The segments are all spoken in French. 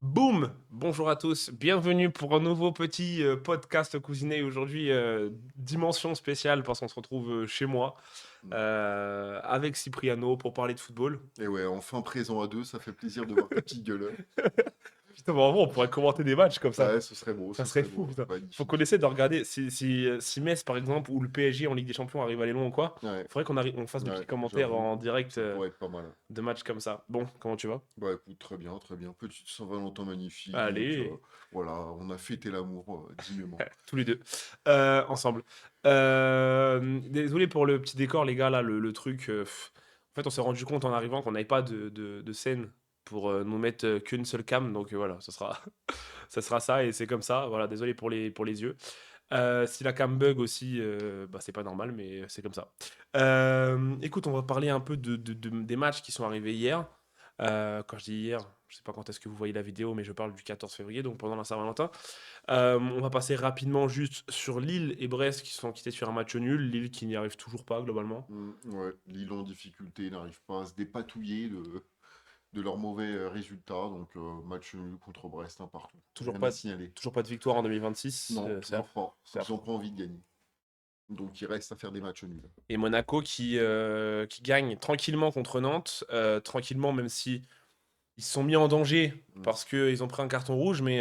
Boum! Bonjour à tous, bienvenue pour un nouveau petit podcast cousiné. Aujourd'hui, dimension spéciale parce qu'on se retrouve chez moi Mmh. avec Cipriano pour parler de football. Et ouais, enfin présent à 2, ça fait plaisir de voir ta petite gueule. Putain, vraiment, on pourrait commenter des matchs comme ça. Ouais, Ça ce serait serait fou, beau, putain. Faut qu'on magnifique. essaie de regarder si Metz, par exemple, ou le PSG en Ligue des Champions arrive à aller loin ou quoi. Ouais, Faudrait on fasse des petits ouais, commentaires j'avoue, en direct ça pourrait être pas mal. de matchs comme ça. Bon, comment tu vas? Bah écoute, très bien, très bien. Petite Saint-Valentin magnifique. Allez! Voilà, on a fêté l'amour dignement. Tous les deux, ensemble. Désolé pour le petit décor, les gars, là, le truc. En fait, on s'est rendu compte en arrivant qu'on n'avait pas de scène pour nous mettre qu'une seule cam. Donc voilà, ça sera, ça sera ça et c'est comme ça. Voilà, désolé pour les yeux. Si la cam bug aussi, bah, c'est pas normal, mais c'est comme ça. Écoute, on va parler un peu des matchs qui sont arrivés hier. Quand je dis hier, je sais pas quand est-ce que vous voyez la vidéo, mais je parle du 14 février, donc pendant la Saint-Valentin. On va passer rapidement juste sur Lille et Brest qui se sont quittés sur un match nul. Lille qui n'y arrive toujours pas globalement. Ouais, Lille en difficulté n'arrive pas à se dépatouiller de leurs mauvais résultats. Donc match nul contre Brest, un partout. Toujours Rien à pas, signaler. toujours pas de victoire en 2026. Non, C'est toujours pas. c'est Ils n'ont affreux. pas envie de gagner. Donc il reste à faire des matchs nuls. Et Monaco qui gagne tranquillement contre Nantes. Tranquillement, même si ils se sont mis en danger Mm, parce qu'ils ont pris un carton rouge, mais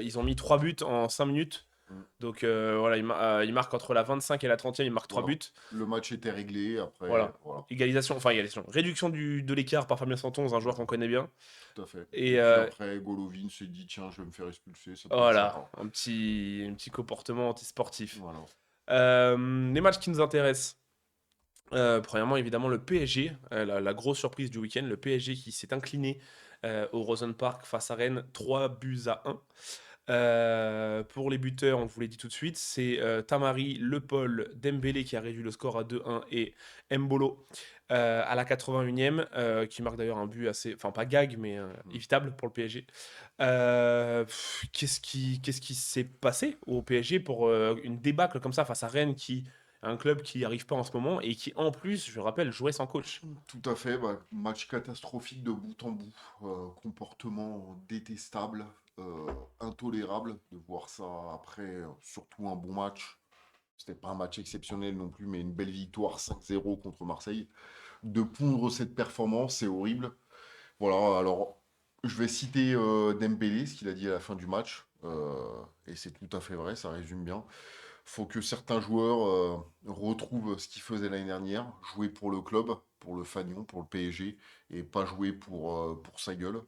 ils ont mis 3 buts en 5 minutes. mm. Donc voilà, ils marquent entre la 25 et la 30e, ils marquent 3 Voilà. buts. Le match était réglé. Après, Voilà. voilà. Égalisation. Réduction de l'écart par Fabien Santonz, un joueur qu'on connaît bien. Tout à fait. Et Et puis après, Golovin s'est dit, tiens, je vais me faire expulser, ça peut être voilà, sympa. un petit comportement antisportif. Voilà. Les matchs qui nous intéressent. Premièrement, évidemment, le PSG, la grosse surprise du week-end, le PSG qui s'est incliné au Rosen Park face à Rennes, 3 buts à 1. Pour les buteurs, on vous l'a dit tout de suite, c'est Tamari, Le Paul, Dembélé qui a réduit le score à 2-1 et Mbolo à la 81e, qui marque d'ailleurs un but assez, enfin pas gag, mais Mm. évitable pour le PSG. Qu'est-ce qui s'est passé au PSG pour une débâcle comme ça face à Rennes, qui un club qui n'arrive pas en ce moment et qui en plus, je rappelle, jouait sans coach. Tout à fait. Bah, match catastrophique de bout en bout. Comportement détestable, intolérable de voir ça après, surtout un bon match. C'était pas un match exceptionnel non plus, mais une belle victoire 5-0 contre Marseille. De pondre cette performance, c'est horrible. Voilà, alors je vais citer Dembélé, ce qu'il a dit à la fin du match, et c'est tout à fait vrai, ça résume bien. Faut que certains joueurs retrouvent ce qu'ils faisaient l'année dernière, jouer pour le club, pour le fanion, pour le PSG, et pas jouer pour sa gueule.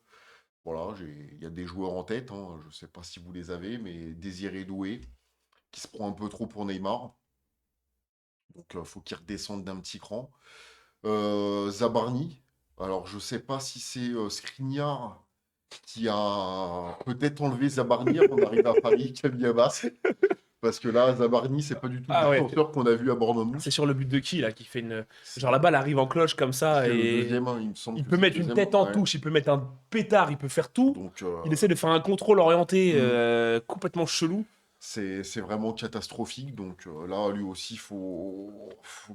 Voilà, il y a des joueurs en tête, hein, je sais pas si vous les avez, mais Désiré Doué, qui se prend un peu trop pour Neymar, donc faut qu'il redescende d'un petit cran. Zabarni, alors je sais pas si c'est Skriniar qui a peut-être enlevé Zabarni avant d'arriver à Paris, Camille Abbas. Parce que là, Zabarni, c'est pas du tout le Ah ouais, défenseur qu'on a vu à c'est Bournemouth. sur le but de qui là qui fait une. Genre la C'est balle arrive en cloche comme ça c'est le et deuxième, hein, il me semble il que peut c'est le mettre une deuxième. tête en Ouais. touche, il peut mettre un pétard, il peut faire tout. Donc, Il essaie de faire un contrôle orienté hmm, complètement chelou. c'est vraiment catastrophique. Donc là, lui aussi, faut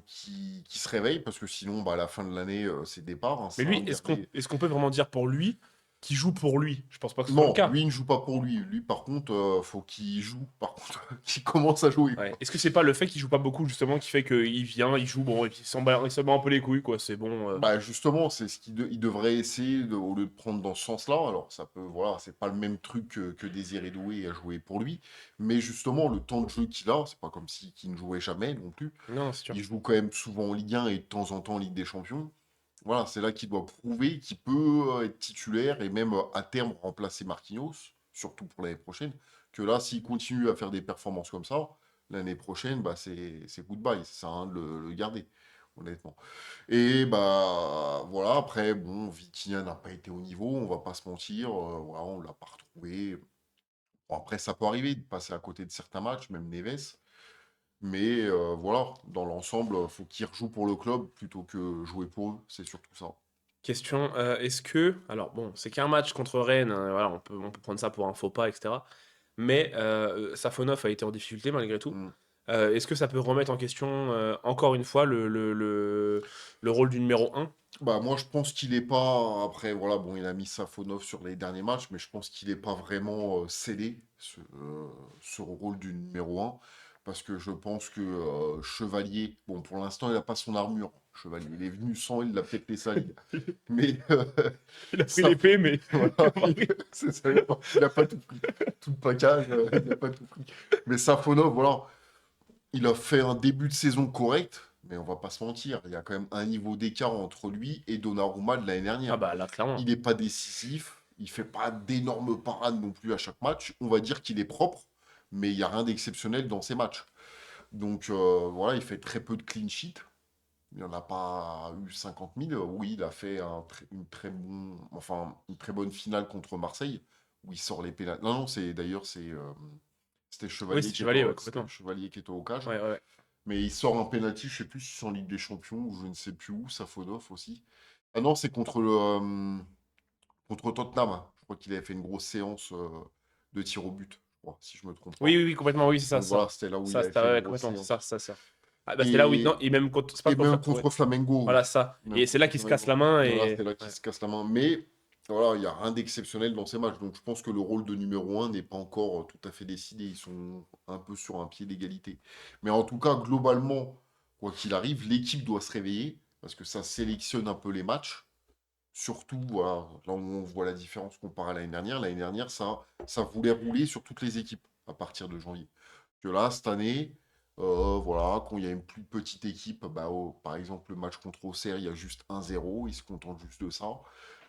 qu'il se réveille parce que sinon, bah, à la fin de l'année, c'est départ. Hein, Mais ça, lui, hein, garder. est-ce qu'on peut vraiment dire pour lui qu'il joue pour lui? Je pense pas que ce soit le Non, cas. lui, il ne joue pas pour lui. Lui, par contre, faut qu'il joue. Par contre, qu'il commence à jouer, Ouais. quoi. Est-ce que c'est pas le fait qu'il joue pas beaucoup justement qui fait qu'il vient, il joue, bon, et puis il s'en bat un peu les couilles, quoi. C'est bon. Bah justement, c'est ce il devrait essayer au lieu de prendre dans ce sens-là. Alors ça peut, voilà, c'est pas le même truc que Désiré Doué a joué pour lui, mais justement le temps de jeu qu'il a, c'est pas comme si qu'il ne jouait jamais non plus. Non, c'est sûr. Il joue quand même souvent en Ligue 1 et de temps en temps en Ligue des Champions. Voilà, c'est là qu'il doit prouver qu'il peut être titulaire et même à terme remplacer Marquinhos, surtout pour l'année prochaine. Que là, s'il continue à faire des performances comme ça, l'année prochaine, bah c'est goodbye, ça sert à rien de le garder, honnêtement. Et bah voilà, après, bon, Vitinha n'a pas été au niveau, on va pas se mentir, voilà, on l'a pas retrouvé. Bon, après, ça peut arriver de passer à côté de certains matchs, même Neves, mais voilà, dans l'ensemble, faut qu'ils rejouent pour le club plutôt que jouer pour eux, c'est surtout ça. Question, est-ce que, alors bon, c'est qu'un match contre Rennes, hein, voilà, on peut prendre ça pour un faux pas, etc. Mais Safonov a été en difficulté malgré tout. Mm. Est-ce que ça peut remettre en question encore une fois le rôle du numéro un? Bah, moi, je pense qu'il est pas. Après, voilà, bon, il a mis Safonov sur les derniers matchs, mais je pense qu'il est pas vraiment scellé ce rôle du numéro un. Parce que je pense que Chevalier, bon, pour l'instant, il n'a pas son armure. Chevalier, il est venu sans, il l'a pété solide. Mais Il a pris ça, l'épée, mais il a voilà, pas pris. c'est ça, il a pas tout pris. Tout le package, il n'a pas tout pris. Mais Safonov, voilà, il a fait un début de saison correct, mais on va pas se mentir, il y a quand même un niveau d'écart entre lui et Donnarumma de l'année Ah dernière. bah là, clairement. Il n'est pas décisif, il fait pas d'énormes parades non plus à chaque match. On va dire qu'il est propre, mais il n'y a rien d'exceptionnel dans ses matchs. Donc voilà, il fait très peu de clean sheet. Il n'en a pas eu 50 000. Oui, il a fait une très bonne finale contre Marseille, où il sort les pénals. Non, non, c'était Oui, Chevalier c'est qui était Chevalier, ouais, c'était complètement. Chevalier qui était au cage. Ouais, ouais, ouais. Mais il sort un penalty, je sais plus si c'est en Ligue des Champions ou je ne sais plus où, Safonov aussi. Ah non, c'est contre Tottenham. Je crois qu'il avait fait une grosse séance de tir au but, je crois, si je me trompe Oui, pas. oui, oui, complètement, oui, c'est ça, Donc c'est voilà, ça. c'était là où il Ça, avait c'est fait une ouais, grosse complètement, c'est ça, séance. c'est ça, c'est ça. Ah bah c'est là où non, Et, et même contre, c'est pas et contre, même ouais, contre Flamengo, voilà, ça. même Et c'est là contre qu'il se casse la Flamengo. main Voilà, et c'était là qu'il ouais. se casse la main. Mais voilà, il n'y a rien d'exceptionnel dans ces matchs. Donc je pense que le rôle de numéro un n'est pas encore tout à fait décidé. Ils sont un peu sur un pied d'égalité. Mais en tout cas, globalement, quoi qu'il arrive, l'équipe doit se réveiller parce que ça sélectionne un peu les matchs. Surtout, voilà, là où on voit la différence comparée à l'année dernière. L'année dernière, ça voulait rouler sur toutes les équipes à partir de janvier. Que là, cette année, voilà, quand il y a une plus petite équipe, bah, par exemple, le match contre Auxerre, il y a juste 1-0, ils se contentent juste de ça.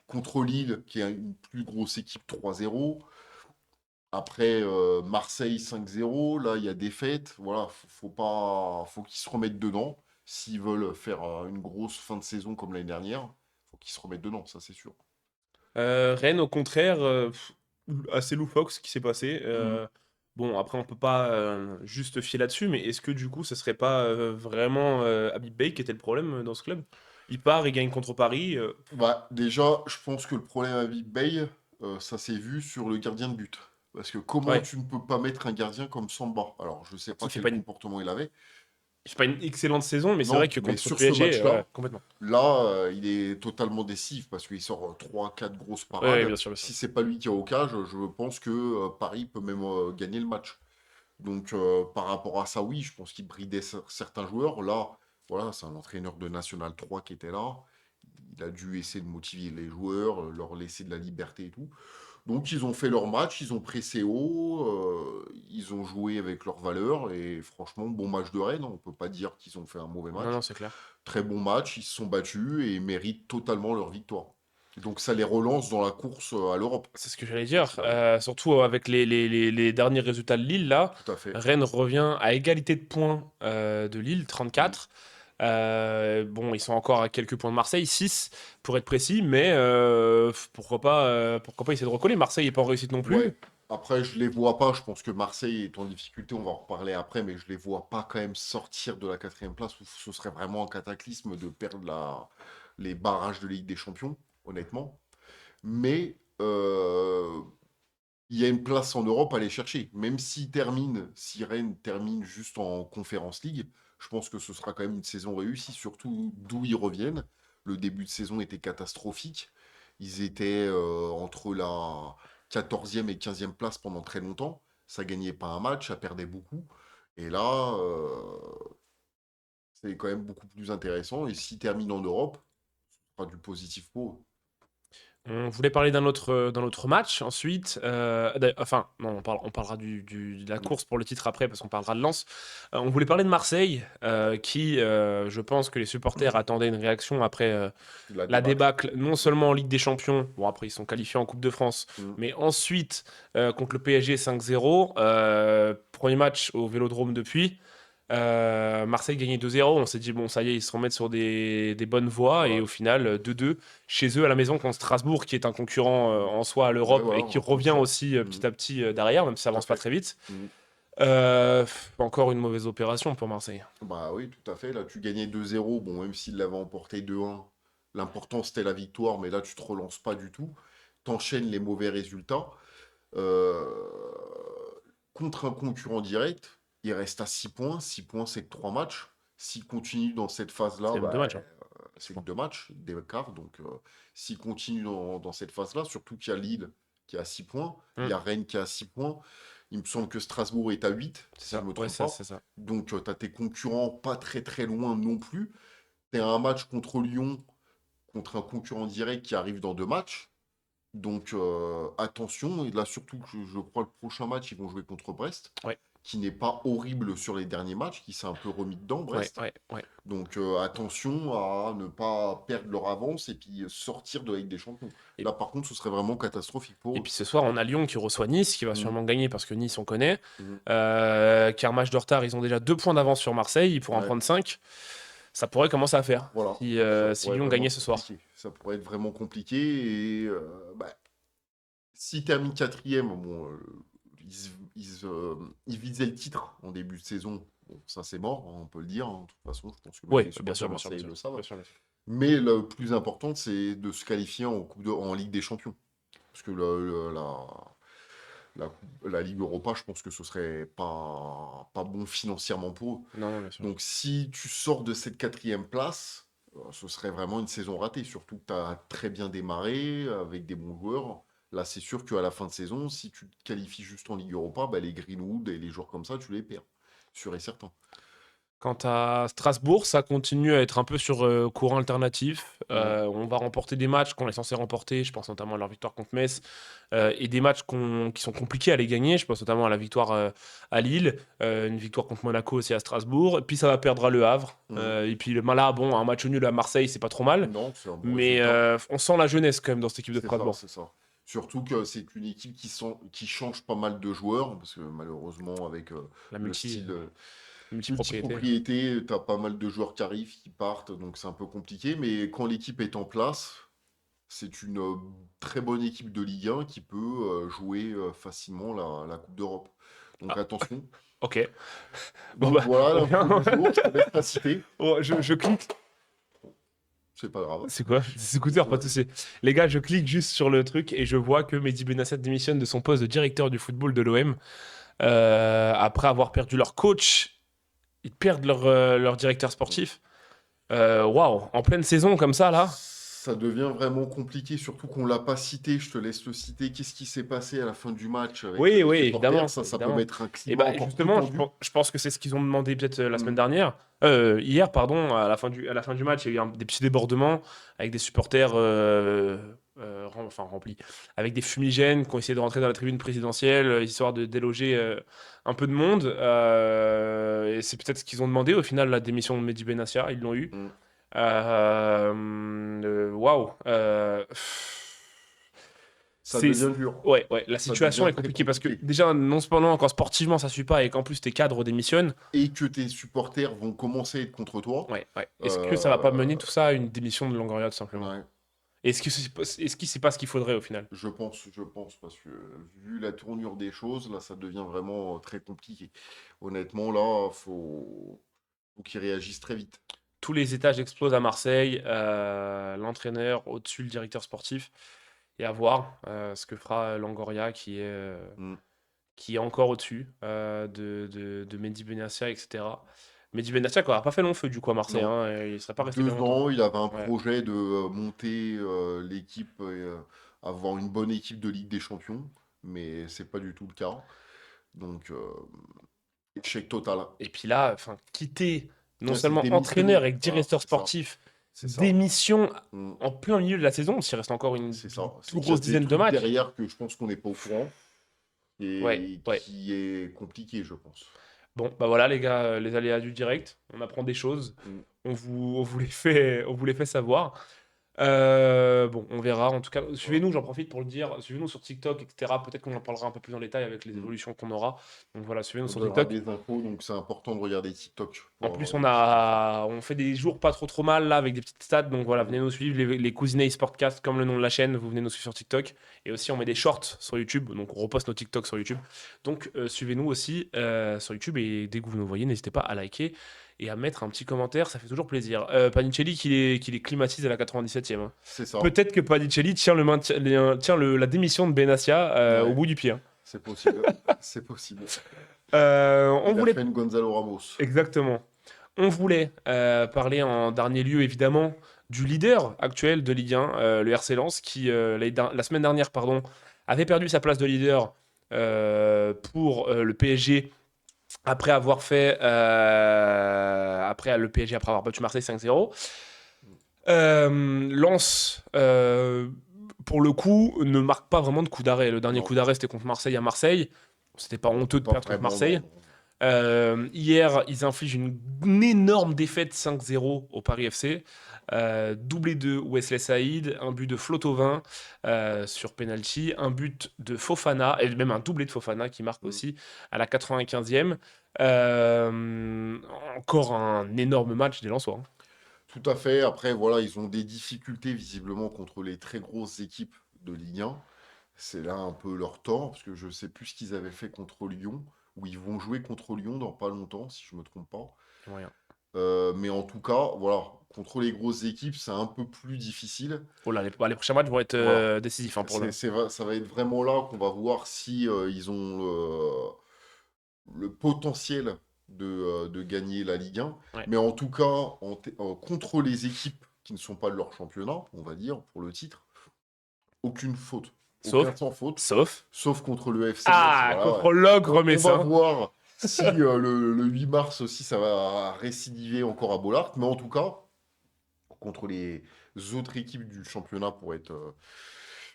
Contre Lille, qui est une plus grosse équipe, 3-0. Après, Marseille, 5-0. Là, il y a des fêtes. Voilà, faut pas, faut qu'ils se remettent dedans. S'ils veulent faire une grosse fin de saison comme l'année dernière, faut qu'ils se remettent dedans, ça c'est sûr. Rennes, au contraire, assez loufoque ce qui s'est passé. Mm. Bon, après, on peut pas juste fier là-dessus, mais est-ce que du coup, ce serait pas vraiment Habib Beye qui était le problème dans ce club? Il part, il gagne contre Paris. Bah, déjà, je pense que le problème avec Bale, ça s'est vu sur le gardien de but. Parce que comment Ouais, tu ne peux pas mettre un gardien comme Samba? Alors, je sais pas il fait quel pas une, comportement il avait. il fait pas une excellente saison, mais c'est vrai Non, que mais contre sur ce PSG, match-là, ouais, complètement. là, il est totalement décisif parce qu'il sort 3-4 grosses Ouais, ouais, parades. bien sûr, bien sûr. Si c'est pas lui qui est au cage, je pense que Paris peut même gagner le match. Donc, par rapport à ça, oui, je pense qu'il bridait certains joueurs. Là, voilà, c'est un entraîneur de National 3 qui était là. Il a dû essayer de motiver les joueurs, leur laisser de la liberté et tout. Donc, ils ont fait leur match, ils ont pressé haut, ils ont joué avec leurs valeurs. Et franchement, bon match de Rennes. On ne peut pas dire qu'ils ont fait un mauvais Non, non, match. c'est clair. Très bon match, ils se sont battus et méritent totalement leur victoire. Donc, ça les relance dans la course à l'Europe, C'est ce que j'allais quoi dire. qu'il arrive. Surtout avec les derniers résultats de Lille, là, Tout à fait. Rennes revient à égalité de points de Lille, Mm. 34. Bon, ils sont encore à quelques points de Marseille, 6 pour être précis, mais pourquoi pas essayer de recoller. Marseille n'est pas en réussite non plus. Ouais. Après, je les vois pas. Je pense que Marseille est en difficulté. On va en reparler après, mais je les vois pas quand même sortir de la quatrième place où ce serait vraiment un cataclysme de perdre les barrages de Ligue des Champions, honnêtement. Mais il y a une place en Europe à aller chercher. Même si Rennes termine juste en Conference League, je pense que ce sera quand même une saison réussie, surtout d'où ils reviennent. Le début de saison était catastrophique. Ils étaient entre la 14e et 15e place pendant très longtemps. Ça gagnait pas un match, ça perdait beaucoup. Et là, c'est quand même beaucoup plus intéressant. Et s'ils terminent en Europe, ce sera du positif pour eux. On voulait parler d'un autre match ensuite. Enfin, non, on parlera de la Mm. course pour le titre après parce qu'on parlera de Lens. On voulait parler de Marseille, qui, je pense que les supporters attendaient une réaction après La la débâcle. débâcle, non seulement en Ligue des Champions, bon après ils sont qualifiés en Coupe de France, Mm. mais ensuite contre le PSG 5-0, premier match au Vélodrome depuis. Marseille gagnait 2-0, on s'est dit bon ça y est ils se remettent sur des bonnes voies et Voilà. au final 2-2 chez eux à la maison contre Strasbourg qui est un concurrent Mm. en soi à Ouais, l'Europe voilà, et qui un revient concurrent. aussi Mm. petit à petit derrière même si ça Tout à avance pas fait. très vite. Mm. Encore une mauvaise opération pour Marseille. Bah oui, tout à fait. Là, tu gagnais 2-0. Bon, même s'il l'avait emporté 2-1, l'important c'était la victoire, mais là, tu te relances pas du tout. T'enchaînes les mauvais résultats. Euh, Contre un concurrent direct, il reste à 6 points. 6 points, c'est que 3 matchs. S'il continue dans cette phase-là, C'est même bah, deux matchs, hein. c'est que 2 matchs d'écart. Donc, s'il continue dans cette phase-là, surtout qu'il y a Lille qui est à 6 points, il y a Rennes qui est à 6 points. Il me semble que Strasbourg est à 8, C'est si je ça. ne me Ouais, trompe ça, pas. c'est ça. Donc, tu as tes concurrents pas très très loin non plus. Tu as un match contre Lyon, contre un concurrent direct qui arrive dans 2 matchs. Donc, attention. Et là, surtout, que je crois le prochain match, ils vont jouer contre Brest, Ouais, qui n'est pas horrible sur les derniers matchs, qui s'est un peu remis dedans, ouais, Brest. ouais, ouais. Donc, attention à ne pas perdre leur avance et puis sortir de la Ligue des Champions. Et, Là, par contre, ce serait vraiment catastrophique et pour eux. puis ce soir, on a Lyon qui reçoit Nice, qui va Mm, sûrement gagner parce que Nice, on connaît. mm. Qui a un match de retard, ils ont déjà 2 points d'avance sur Marseille, ils pourront en Ouais, prendre 5. Ça pourrait commencer à faire voilà. si, Donc, ça si pourrait être Lyon vraiment gagnait ce soir. compliqué. Ça pourrait être vraiment compliqué. Et bah, s'ils terminent quatrième, bon, ils visaient le titre en début de saison. Bon, ça, c'est mort, hein, on peut le dire, hein. De toute façon, je pense que même Oui, les bien sûr, supporters bien sûr, bien marseillais sûr. le savent. Bien sûr, bien sûr. Mais le plus important, c'est de se qualifier en Ligue des Champions. Parce que la Ligue Europa, je pense que ce serait pas bon financièrement pour eux. Non, non, bien sûr. Donc, si tu sors de cette quatrième place, ce serait vraiment une saison ratée. Surtout que tu as très bien démarré avec des bons joueurs. Là, c'est sûr qu'à la fin de saison, si tu te qualifies juste en Ligue Europa, bah, les Greenwood et les joueurs comme ça, tu les perds. Sûr et certain. Quant à Strasbourg, ça continue à être un peu sur courant alternatif. Mm, On va remporter des matchs qu'on est censé remporter. Je pense notamment à leur victoire contre Metz. Et des matchs qui sont compliqués à les gagner. Je pense notamment à la victoire à Lille. Une victoire contre Monaco aussi à Strasbourg. Et puis ça va perdre à Le Havre. mm. Et puis là, bon, un match nul à Marseille, c'est pas trop mal. Non, c'est un bon Mais résultat. on sent la jeunesse quand même dans cette équipe de C'est ça, Strasbourg. c'est ça. Surtout que c'est une équipe qui change pas mal de joueurs, parce que malheureusement, avec La le style multipropriété. multipropriété, tu as pas mal de joueurs qui arrivent, qui partent, donc c'est un peu compliqué. Mais quand l'équipe est en place, c'est une très bonne équipe de Ligue 1 qui peut jouer facilement la Coupe d'Europe. Donc Ah, attention. ok. Bon Donc bah, voilà on l'info vient. du jour, je te laisse la citer. Oh, je clique. C'est pas grave. C'est quoi? C'est scooter, pas de souci. Les gars, je clique juste sur le truc et je vois que Mehdi Benassat démissionne de son poste de directeur du football de l'OM. Après avoir perdu leur coach, ils perdent leur directeur sportif. Waouh, en pleine saison comme ça, là. Ça devient vraiment compliqué, surtout qu'on l'a pas cité. Je te laisse le citer. Qu'est-ce qui s'est passé à la fin du match avec Oui, les oui, supporters? évidemment, Ça peut évidemment. mettre un Et climat bah encore plus justement, je, tendu. je pense que c'est ce qu'ils ont demandé peut-être la semaine Mm, dernière. Hier, pardon, à la fin du match, il y a eu des petits débordements avec des supporters enfin, remplis, avec des fumigènes qui ont essayé de rentrer dans la tribune présidentielle, histoire de déloger un peu de monde. Et c'est peut-être ce qu'ils ont demandé au final, la démission de Mehdi Benassia, ils l'ont eu. mm. Waouh. Ça C'est, devient dur. ouais, ouais, la Ça situation devient est très compliquée parce que compliqué. déjà, non seulement quand sportivement ça suit pas et qu'en plus tes cadres démissionnent, Et que tes supporters vont commencer à être contre toi. ouais, ouais. Est-ce que ça va pas euh, mener tout ça à une démission de Longoria tout simplement? ouais, Est-ce que c'est pas ce qu'il faudrait au final? je pense, parce que vu la tournure des choses, là, ça devient vraiment très compliqué. Honnêtement, là, faut qu'ils réagissent très vite. Tous les étages explosent à Marseille, l'entraîneur au-dessus, le directeur sportif, et à voir ce que fera Longoria Mm. qui est encore au-dessus de Mehdi Benassia, etc. Mehdi Benassia qui n'aura pas fait long feu du coup à Marseille, Non. hein, et il ne serait pas resté bien 2 longtemps. ans, il avait un Ouais. projet de monter l'équipe et avoir une bonne équipe de Ligue des Champions, mais c'est pas du tout le cas. Donc, échec total. Et puis là, enfin, quitter non Ouais, c'est seulement entraîneur démissionner. et Voilà, directeur c'est ça. sportif, C'est ça. démission Mm. en plein milieu de la saison, s'il reste encore une C'est ça. plus C'est qu'il y a grosse des dizaine de trucs matchs. derrière que je pense qu'on n'est pas au courant Ouais, et ouais. qui est compliqué, je pense. Bon, bah voilà les gars, les aléas du direct, on apprend des choses, Mm. on vous les fait savoir. Bon, on verra. En tout cas, Voilà. suivez-nous, j'en profite pour le dire. Suivez-nous sur TikTok, etc. Peut-être qu'on en parlera un peu plus en détail avec les Mm. évolutions qu'on aura. Donc voilà, suivez-nous On sur donnera TikTok. des infos, donc c'est important de regarder TikTok En pour plus, avoir des petites infos. on fait des jours pas trop mal là avec des petites stats. Donc voilà, Mm. venez nous suivre, les Cousinets Sportcast, comme le nom de la chaîne. Vous venez nous suivre sur TikTok. Et aussi, on met des shorts sur YouTube. Donc on reposte nos TikTok sur YouTube. Donc suivez-nous aussi sur YouTube. Et dès que vous nous voyez, n'hésitez pas à liker et à mettre un petit commentaire. Ça fait toujours plaisir. Panicelli qui les climatise à la 97e, hein. C'est ça. Peut-être que Panicelli tient la démission de Benassia au Ouais, bout du pied, hein. c'est possible. C'est possible. On Il a voulait fait une Gonzalo Ramos. exactement. On voulait parler en dernier lieu, évidemment, du leader actuel de Ligue 1, le RC Lens, qui la semaine dernière, pardon, avait perdu sa place de leader pour le PSG après avoir fait après le PSG après avoir battu Marseille 5-0. Lens, pour le coup, ne marque pas vraiment de coup d'arrêt. Le dernier Non, coup d'arrêt, c'était contre Marseille à Marseille. C'était pas honteux de pas perdre contre vraiment, non, Marseille. non. Hier, ils infligent une énorme défaite 5-0 au Paris FC. Doublé de Wesley Saïd, un but de Flotovin sur penalty, un but de Fofana, et même un doublé de Fofana qui marque Mm. aussi à la 95e. Euh, Encore un énorme match des Lensois, hein. Tout à fait. Après, voilà, ils ont des difficultés visiblement contre les très grosses équipes de Ligue 1. C'est là un peu leur tort, parce que je sais plus ce qu'ils avaient fait contre Lyon, où ils vont jouer contre Lyon dans pas longtemps, si je me trompe pas. Moyen. Mais en tout cas, voilà, contre les grosses équipes, c'est un peu plus difficile. Oh là, les prochains matchs vont être Voilà. décisifs, hein, pour le. Ça va être vraiment là qu'on va voir si ils ont le potentiel de gagner la Ligue 1. Ouais. Mais en tout cas, contre les équipes qui ne sont pas de leur championnat, on va dire, pour le titre, aucune faute. Sauf, Aucun sans faute, sauf. sauf contre le FC Metz. Ah, Voilà, ouais. contre l'ogre On va messin. voir si le 8 mars aussi, ça va récidiver encore à Bollard. Mais en tout cas, contre les autres équipes du championnat pour être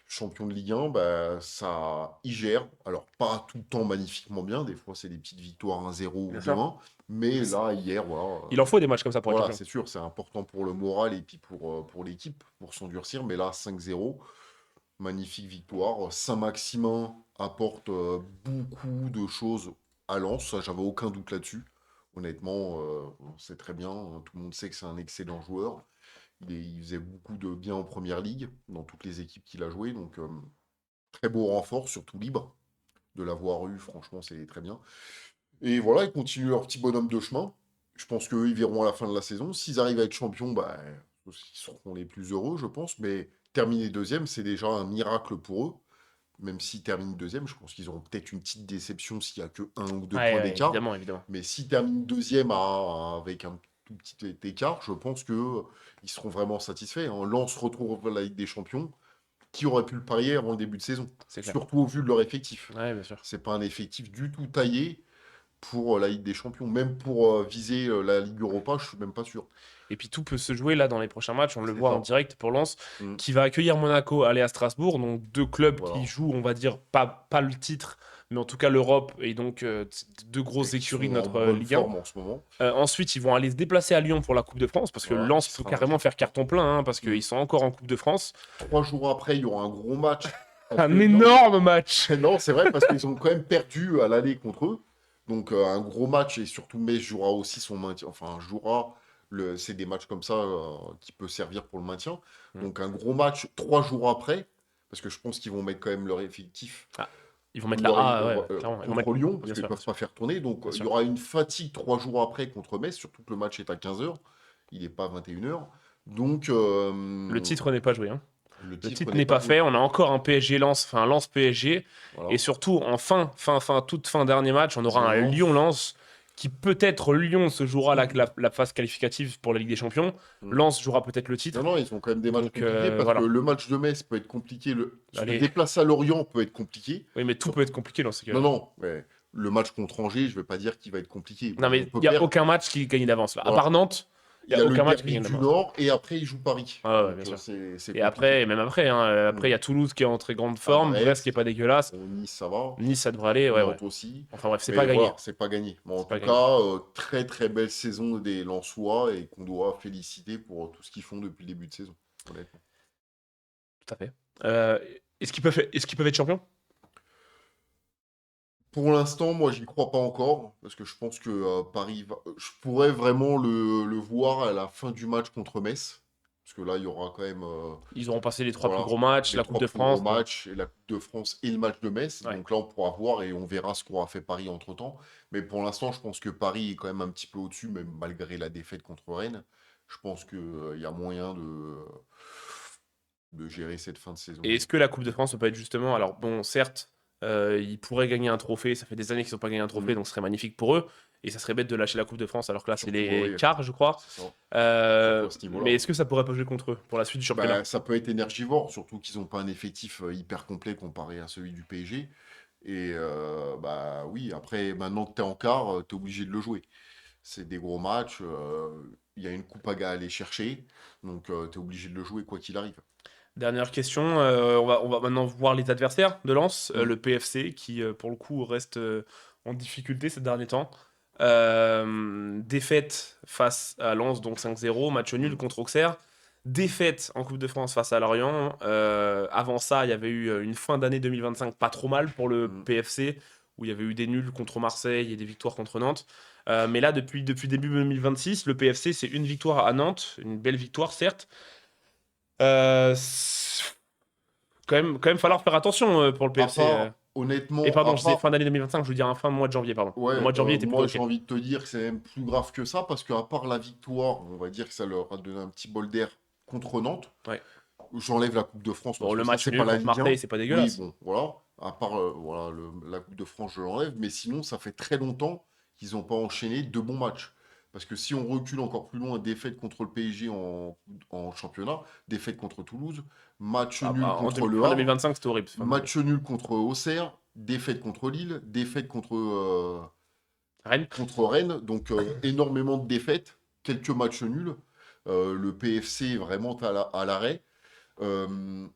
champion de Ligue 1, bah, ça y gère. Alors, pas tout le temps magnifiquement bien. Des fois, c'est des petites victoires 1-0 ou Bien sûr. 2-1. Mais là, hier, voilà. Il en faut des matchs comme ça pour être Voilà, champion. c'est sûr, c'est important pour le moral et puis pour l'équipe, pour s'endurcir. Mais là, 5-0, magnifique victoire. Saint-Maximin apporte beaucoup de choses à Lens. Ça, j'avais aucun doute là-dessus. Honnêtement, on sait très bien. Hein, tout le monde sait que c'est un excellent joueur. Il faisait beaucoup de bien en première ligue, dans toutes les équipes qu'il a joué. Donc, très beau renfort, surtout libre. De l'avoir eu, franchement, c'est très bien. Et voilà, ils continuent leur petit bonhomme de chemin. Je pense qu'eux, ils verront à la fin de la saison. S'ils arrivent à être champions, bah, ils seront les plus heureux, je pense. Mais terminer deuxième, c'est déjà un miracle pour eux. Même s'ils terminent deuxième, je pense qu'ils auront peut-être une petite déception s'il n'y a que un ou deux Ouais, points ouais, d'écart. évidemment, évidemment. Mais s'ils terminent deuxième avec un tout petit écart, je pense que ils seront vraiment satisfaits. Hein. Lens retrouve la Ligue des Champions. Qui aurait pu le parier avant le début de saison? C'est clair. Surtout au vu de leur effectif. Ouais, bien sûr. C'est pas un effectif du tout taillé pour la Ligue des Champions. Même pour viser la Ligue Europa, je suis même pas sûr. Et puis tout peut se jouer là dans les prochains matchs. On le C'est voit en ça. direct pour Lens, Mm. qui va accueillir Monaco, aller à Strasbourg. Donc deux clubs qui Voilà. jouent, on va dire, pas le titre, mais en tout cas l'Europe. Et donc deux Et grosses qui écuries de sont en notre bonne Ligue 1. forme en ce moment. Ensuite, ils vont aller se déplacer à Lyon pour la Coupe de France, parce que Voilà, Lens qui peut sera carrément faire carton plein, hein, parce qu'ils mm. sont encore en Coupe de France. 3 jours après, il y aura un gros match contre Un Lyon. énorme match. Non, c'est vrai, parce qu'ils ont quand même perdu à l'aller contre eux. Donc, un gros match, et surtout, Metz jouera aussi son maintien. Enfin, jouera. C'est des matchs comme ça qui peut servir pour le maintien. Mm. Donc, un gros match 3 jours après, parce que je pense qu'ils vont mettre quand même leur effectif Ah, ils vont mettre la A, ouais, clairement. Ils vont mettre... contre Lyon, parce Bien qu'ils ne sûr, peuvent pas faire tourner. Donc, bien il y sûr. aura une fatigue 3 jours après contre Metz, surtout que le match est à 15h. Il n'est pas à 21h. Donc, Le titre n'est pas joué, hein. le Le titre titre n'est n'est pas pas joué. fait. On a encore un PSG Lens, enfin Lens PSG. Et Voilà. surtout, en toute fin dernier match, on aura un Lens. Lyon-Lens qui peut-être Lyon se jouera la phase qualificative pour la Ligue des Champions. Mm. Lens jouera peut-être le Non, titre. non, ils ont quand même des matchs Donc compliqués parce que voilà. le match de Metz peut être compliqué. Se Allez. déplacer à Lorient peut être compliqué. Oui, mais tout Sur- peut être compliqué dans ces Non, cas-là. non, mais le match contre Angers, je ne vais pas dire qu'il va être compliqué. Non, mais On peut il n'y a perdre. aucun match qui gagne d'avance là. À Voilà. part Nantes, il Il n'y y a a le aucun match qui derby gagne du d'avance. Nord et après, ils jouent Paris. Ah ouais, Donc, bien sûr. c'est Et compliqué. après, et même après, hein, après il y Mm. a Toulouse qui est en très grande À forme, Brest qui est pas dégueulasse, Nice, ça va. Nice ça devrait aller, ouais, ouais. Nantes aussi. Enfin bref, c'est Mais pas gagné. voilà, c'est pas gagné. Mais en C'est pas tout gagné. cas, très très belle saison des Lensois et qu'on doit féliciter pour tout ce qu'ils font depuis le début de saison, honnêtement. Tout à fait. Euh, est-ce qu'ils peuvent être champions? Pour l'instant, moi, j'y crois pas encore, parce que je pense que Paris va... Je pourrais vraiment le voir à la fin du match contre Metz, parce que là, il y aura quand même Ils auront passé les trois plus voilà, gros matchs, les la Coupe trois de plus gros France. matchs, et la Coupe de France et le match de Metz. Ouais. Donc là, on pourra voir et on verra ce qu'aura fait Paris entre-temps. Mais pour l'instant, je pense que Paris est quand même un petit peu au-dessus, même malgré la défaite contre Rennes. Je pense qu'il y a moyen de gérer cette fin de saison. Et est-ce que la Coupe de France peut pas être justement, alors bon, certes, Ils pourraient gagner un trophée. Ça fait des années qu'ils n'ont pas gagné un trophée, donc ce serait magnifique pour eux. Et ça serait bête de lâcher la Coupe de France, alors que là, c'est Surtout, les oui, quarts, je crois. c'est ça. Surtout à ce Mais niveau-là. est-ce que ça pourrait pas jouer contre eux pour la suite du championnat? Bah, ça peut être énergivore, surtout qu'ils n'ont pas un effectif hyper complet comparé à celui du PSG. Et bah oui, après, maintenant que tu es en quart, tu es obligé de le jouer. C'est des gros matchs, il y a une coupe à aller chercher, donc tu es obligé de le jouer quoi qu'il arrive. Dernière question, on va maintenant voir les adversaires de Lens, Mm. le PFC qui pour le coup reste en difficulté ces derniers temps. Défaite face à Lens, donc 5-0, match nul Mm. contre Auxerre. Défaite en Coupe de France face à Lorient. Avant ça, il y avait eu une fin d'année 2025 pas trop mal pour le Mm. PFC, où il y avait eu des nuls contre Marseille et des victoires contre Nantes. Mais là, depuis début 2026, le PFC, c'est une victoire à Nantes, une belle victoire certes. Quand même falloir faire attention pour le À PFC. part, Et honnêtement, pardon, à je disais fin part, d'année 2025, je veux dire un fin mois de janvier, pardon. Le ouais, mois de janvier était plutôt moi j'ai ok. envie de te dire que c'est même plus grave que ça, parce qu'à part la victoire, on va dire que ça leur a donné un petit bol d'air contre Nantes. Ouais. J'enlève la Coupe de France Bon, parce le que ça, match c'est pas nul la contre Ligue 1. Marseille, c'est pas Oui, dégueulasse. bon, voilà. À part voilà, la Coupe de France, je l'enlève. Mais sinon, ça fait très longtemps qu'ils n'ont pas enchaîné deux bons matchs. Parce que si on recule encore plus loin, défaite contre le PSG en championnat, défaite contre Toulouse, match Ah, nul bah, contre Le fin Havre, 2025, c'était horrible. match nul contre Auxerre, défaite contre Lille, défaite Rennes. contre Rennes. Donc énormément de défaites, quelques matchs nuls. Le PFC est vraiment à l'arrêt. Euh,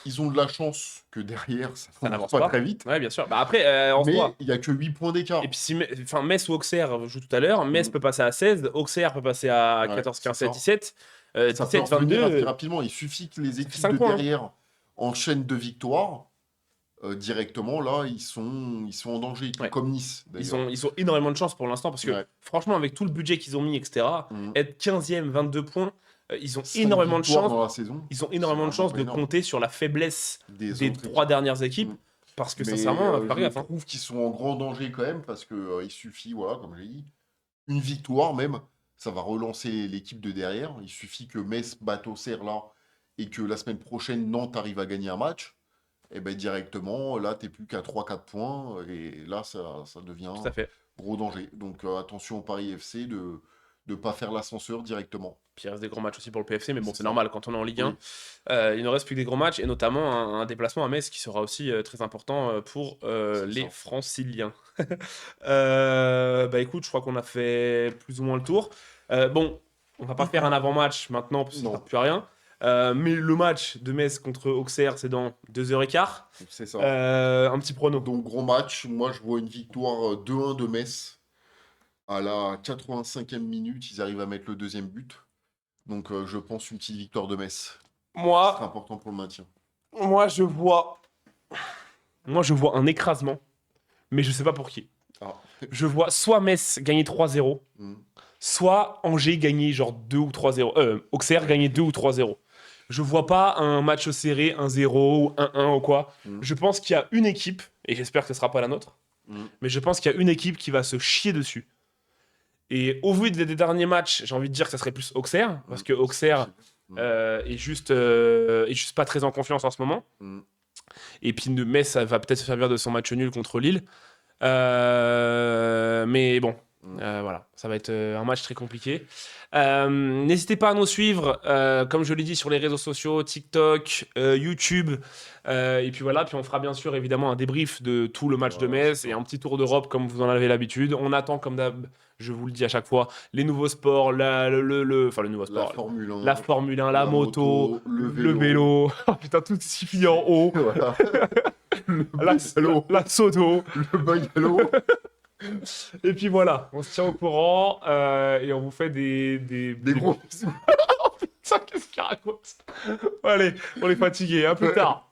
Ils ont de la chance que derrière, ça Ça n'avance n'avance pas pas. très vite. Ouais, bien sûr. Bah après, en Mais soi. il n'y a que 8 points Et d'écart. puis si enfin, Metz ou Auxerre joue tout à l'heure, Metz Mm. peut passer à 16, Auxerre peut passer à Ouais, 14, c'est 15, 16, ça. 17. Ça peut 17, revenir 22, assez rapidement. Il suffit que les ça fait équipes 5 de points, hein. derrière enchaînent de victoires. Directement, là, ils sont en danger. Tout Ouais. comme Nice, Ils d'ailleurs. ont, ils ont énormément de chance pour l'instant parce que Ouais. franchement, avec tout le budget qu'ils ont mis, etc., Mm. être 15e, 22 points, ils ont 5 énormément de victoires chance. dans la saison, Ils ont c'est énormément de vraiment chance pas de énorme. compter sur la faiblesse Des des autres 3 équipes. dernières équipes Mm. parce que Mais sincèrement, faut faire je gaffe, hein. trouve qu'ils sont en grand danger quand même parce que il suffit, voilà, comme j'ai dit, une victoire même, ça va relancer l'équipe de derrière. Il suffit que Metz batte Auxerre là et que la semaine prochaine Nantes arrive à gagner un match. Et ben directement, là, t'es plus qu'à 3 4 points et là, ça devient Tout à fait. gros danger. Donc attention au Paris FC de ne pas faire l'ascenseur directement. Puis il reste des gros matchs aussi pour le PFC, mais bon, C'est c'est ça. normal quand on est en Ligue 1. Oui, Il ne reste plus que des gros matchs et notamment un déplacement à Metz qui sera aussi très important pour c'est les ça. Franciliens. Bah écoute, je crois qu'on a fait plus ou moins le tour. Bon, on va pas faire un avant-match maintenant parce que ça ne Non, sert plus à rien. Mais le match de Metz contre Auxerre, c'est dans 2h15. c'est ça. Un petit prono. Donc gros match, moi je vois une victoire 2-1 de Metz. À la 85e minute, ils arrivent à mettre le deuxième but. Donc je pense une petite victoire de Metz. Ce sera Moi, important pour le maintien. moi, je vois, moi, je vois un écrasement, mais je sais pas pour qui. Ah. Je vois soit Metz gagner 3-0, Mm. soit Angers gagner genre 2 ou 3-0. Auxerre gagner 2 ou 3-0. Je vois pas un match serré, 1-0 ou 1-1 ou quoi. Mm. Je pense qu'il y a une équipe, et j'espère que ce sera pas la nôtre, Mm. mais je pense qu'il y a une équipe qui va se chier dessus. Et au vu des derniers matchs, j'ai envie de dire que ça serait plus Auxerre, parce que Auxerre Mm. est juste pas très en confiance en ce moment. Mm. Et puis Metz ça va peut-être se servir de son match nul contre Lille. Mais bon, Mm. voilà, ça va être un match très compliqué. N'hésitez pas à nous suivre, comme je l'ai dit, sur les réseaux sociaux, TikTok, YouTube. Et puis voilà, puis on fera bien sûr évidemment un débrief de tout le match de Voilà, Metz c'est et ça. un petit tour d'Europe comme vous en avez l'habitude. On attend comme d'hab, je vous le dis à chaque fois, les nouveaux sports, enfin le nouveau La sport, Formule 1, la Formule 1, la moto, le le vélo. vélo. Oh, putain, tout s'y finit en haut. Voilà. Le La, bungalow. la sodo. Le bungalow. Et puis voilà, on se tient au courant et on vous fait Des gros bisous. Ça, qu'est-ce qu'il raconte? Allez, on est fatigué, à plus tard.